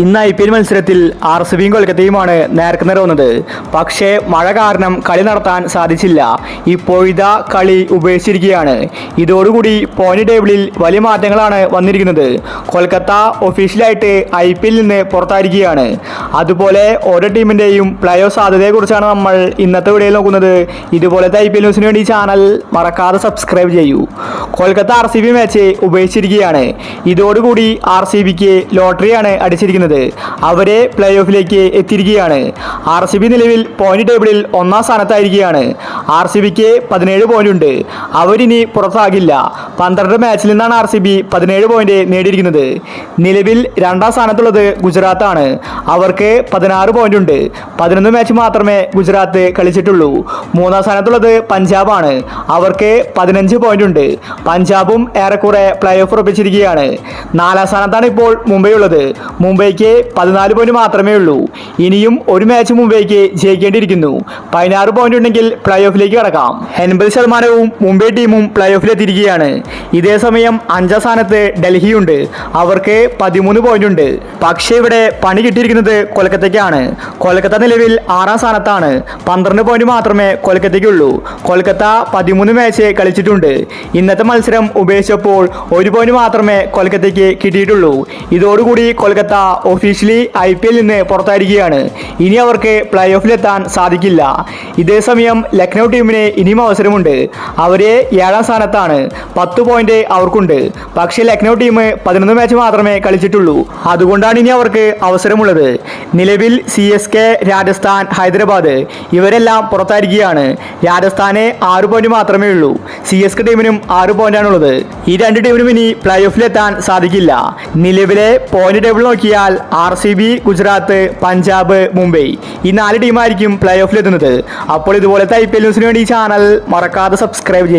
ഇന്ന് IPL മത്സരത്തിൽ RCBയും കൊൽക്കത്തയുമാണ് നേർക്കുനേർ വന്നത്. പക്ഷേ മഴ കാരണം കളി നടത്താൻ സാധിച്ചില്ല. ഇപ്പോഴിതാ കളി ഉപേക്ഷിച്ചിരിക്കുകയാണ്. ഇതോടുകൂടി പോയിന്റ് ടേബിളിൽ വലിയ മാറ്റങ്ങളാണ് വന്നിരിക്കുന്നത്. കൊൽക്കത്ത ഒഫീഷ്യലായിട്ട് IPL നിന്ന് പുറത്തായിരിക്കുകയാണ്. അതുപോലെ ഓരോ ടീമിൻ്റെയും പ്ലേ ഓഫ് സാധ്യതയെക്കുറിച്ചാണ് നമ്മൾ ഇന്നത്തെ വീഡിയോയിൽ നോക്കുന്നത്. ഇതുപോലത്തെ IPL ന്യൂസിന് വേണ്ടി ചാനൽ മറക്കാതെ സബ്സ്ക്രൈബ് ചെയ്യൂ. കൊൽക്കത്ത RCB മാച്ച് ഉപേക്ഷിച്ചിരിക്കുകയാണ്. ഇതോടുകൂടി RCBക്ക് ലോട്ടറിയാണ് അടിച്ചിരിക്കുന്നത്. അവരെ പ്ലേ ഓഫിലേക്ക് എത്തിയിരിക്കുകയാണ്. RCB നിലവിൽ പോയിന്റ് ടേബിളിൽ ഒന്നാം സ്ഥാനത്തായിരിക്കുകയാണ്. RCBക്ക് 17 പോയിന്റ് ഉണ്ട്. അവരിനി പുറത്താകില്ല. 12 മാച്ചിൽ നിന്നാണ് RCB 17 പോയിന്റ് നേടിയിരിക്കുന്നത്. നിലവിൽ രണ്ടാം സ്ഥാനത്തുള്ളത് ഗുജറാത്താണ്. അവർക്ക് 16 പോയിന്റ് ഉണ്ട്. 11 മാച്ച് മാത്രമേ ഗുജറാത്ത് കളിച്ചിട്ടുള്ളൂ. മൂന്നാം സ്ഥാനത്തുള്ളത് പഞ്ചാബാണ്. അവർക്ക് 15 പോയിന്റ് ഉണ്ട്. പഞ്ചാബും ഏറെക്കുറെ പ്ലേ ഓഫ് ഉറപ്പിച്ചിരിക്കുകയാണ്. നാലാം സ്ഥാനത്താണ് ഇപ്പോൾ മുംബൈ ഉള്ളത്. മുംബൈക്ക് 14 പോയിന്റ് മാത്രമേ ഉള്ളൂ. ഇനിയും ഒരു മാച്ച് മുംബൈക്ക് ജയിക്കേണ്ടിയിരിക്കുന്നു. 16 പോയിന്റ് ഉണ്ടെങ്കിൽ പ്ലേ ഓഫിലേക്ക് കടക്കാം. 80% മുംബൈ ടീമും പ്ലേ ഓഫിലെത്തിയിരിക്കുകയാണ്. ഇതേ സമയം 5ാം സ്ഥാനത്ത് ഡൽഹിയുണ്ട്. അവർക്ക് 13 പോയിന്റ് ഉണ്ട്. പക്ഷേ ഇവിടെ പണി കിട്ടിയിരിക്കുന്നത് കൊൽക്കത്തയ്ക്കാണ്. കൊൽക്കത്ത നിലവിൽ 6ാം സ്ഥാനത്താണ്. 12 പോയിന്റ് മാത്രമേ കൊൽക്കത്തയ്ക്കുള്ളൂ. കൊൽക്കത്ത 13 മാച്ച് കളിച്ചിട്ടുണ്ട്. ഇന്നത്തെ മത്സരം ഉപേക്ഷിച്ചപ്പോൾ 1 പോയിന്റ് മാത്രമേ കൊൽക്കത്തയ്ക്ക് കിട്ടിയിട്ടുള്ളൂ. ഇതോടുകൂടി കൊൽക്കത്ത ഒഫീഷ്യലി IPL നിന്ന് പുറത്തായിരിക്കുകയാണ്. ഇനി അവർക്ക് പ്ലേ ഓഫിലെത്താൻ സാധിക്കില്ല. ഇതേസമയം ലക്നൗ ടീമിന് ഇനിയും അവസരമുണ്ട്. അവരെ 7ാം സ്ഥാനത്താണ്. 10 പോയിന്റ് അവർക്കുണ്ട്. പക്ഷേ ലക്നൗ ടീം 11 മാച്ച് മാത്രമേ കളിച്ചിട്ടുള്ളൂ. അതുകൊണ്ടാണ് ഇനി അവർക്ക് അവസരമുള്ളത്. നിലവിൽ CSK, രാജസ്ഥാൻ, ഹൈദരാബാദ് ഇവരെല്ലാം പുറത്തായിരിക്കുകയാണ്. രാജസ്ഥാന് 6 പോയിന്റ് മാത്രമേ ഉള്ളൂ. CSK ടീമിനും 6 പോയിന്റാണുള്ളത്. ഈ രണ്ട് ടീമിനും ഇനി പ്ലേ ഓഫിലെത്താൻ സാധിക്കില്ല. നിലവിലെ പോയിന്റ് ടേബിൾ നോക്കിയാൽ RCB, ഗുജറാത്ത്, പഞ്ചാബ്, മുംബൈ ഈ 4 ടീമായിരിക്കും പ്ലേ ഓഫിലെത്തുന്നത്. അപ്പോൾ ഇതുപോലത്തെ IPL ന്യൂസിന് വേണ്ടി ചാനൽ മറക്കാതെ സബ്സ്ക്രൈബ് ചെയ്യും.